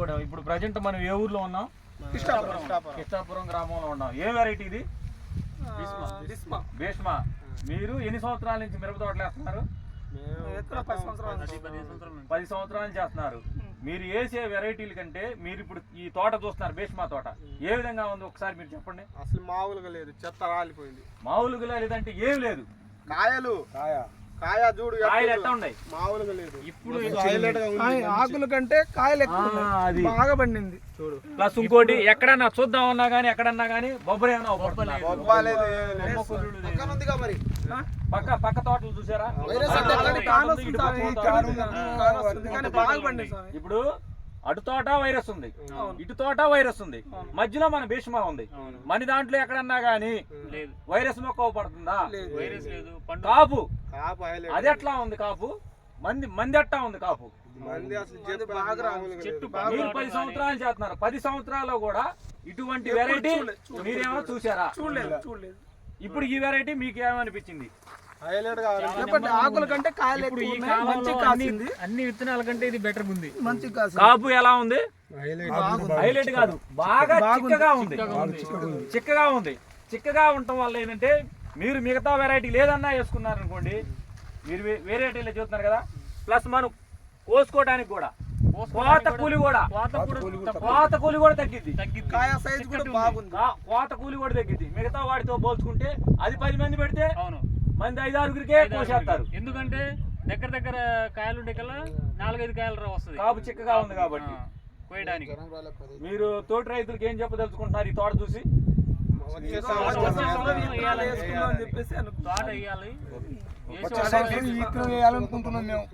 కోసుకోవడం. ఇప్పుడు ప్రజెంట్ మనం ఏ ఊర్లో ఉన్నాం? కిష్టాపురం గ్రామంలో ఉన్నాం. ఏ వెరైటీ ఇది? భీష్మ. మీరు ఎన్ని సంవత్సరాల నుంచి మిరప తోటలు వేస్తున్నారు? 10 సంవత్సరాల నుంచి చేస్తున్నారు. మీరు వేసే వెరైటీల కంటే మీరు ఇప్పుడు ఈ తోట చూస్తున్నారు, భీష్మ తోట ఏ విధంగా ఉంది ఒకసారి మీరు చెప్పండి. అసలు మామూలుగా లేదు, చెత్త రాలిపోయింది. మామూలుగా లేదంటే ఏం లేదు. కాయలు కాయ చూడు కాయలు ఎట్లా ఉన్నాయి? మామూలుగా లేదు. ఇప్పుడు ఆకుల కంటే కాయలు ఎక్కువ బాగా పండింది చూడు. ప్లస్ ఇంకోటి ఎక్కడన్నా చూద్దామన్నా గానీ ఎక్కడన్నా గానీ బొబ్బరి ఏమన్నా పక్క తోటలు చూసారా? ఇప్పుడు అటు తోట వైరస్ ఉంది, ఇటు తోట వైరస్ ఉంది, మధ్యలో మన భీష్మ ఉంది. మన దాంట్లో ఎక్కడన్నా గానీ వైరస్ మొక్క పడుతుందా? కాపు అది ఎట్లా ఉంది? కాపు మంది ఎట్లా ఉంది? కాపు మీరు 10 సంవత్సరాలు చేస్తున్నారు. 10 సంవత్సరాల్లో కూడా ఇటువంటి వెరైటీ మీరేమో చూసారా? చూడలేదు. ఇప్పుడు ఈ వెరైటీ మీకు ఏమనిపించింది? ఆకుల కంటే కాయలు అన్ని విత్తనాల కంటే ఇది బెటర్ ఉంది. మంచి కాపు ఎలా ఉంది? హైలైట్ కాదు, బాగా చిక్కగా ఉంది. చిక్కగా ఉంది. చిక్కగా ఉండటం వల్ల ఏంటంటే మీరు మిగతా వెరైటీ లేదన్నా వేసుకున్నారు అనుకోండి, మీరు వెరైటీలో చూస్తున్నారు కదా. ప్లస్ మనం కోసుకోవడానికి కూడా కోత కూలి కూడా తగ్గిద్ది. కాయ సైజ్ కూడా బాగుంది. కోత కూలి కూడా తగ్గిద్ది. మిగతా వాటితో పోల్చుకుంటే అది 10 మంది పెడితే మంది 5-6కే కోసేస్తారు. ఎందుకంటే దగ్గర కాయలు ఉండే కల్లా 4-5 కాయలు వస్తుంది. కాపు చిక్కగా ఉంది కాబట్టి కోయడానికి. మీరు తోటి రైతులకు ఏం చెప్పదలుచుకుంటున్నారు ఈ తోట చూసి? తోట వేయాలి, వేయాలనుకుంటున్నాం మేము.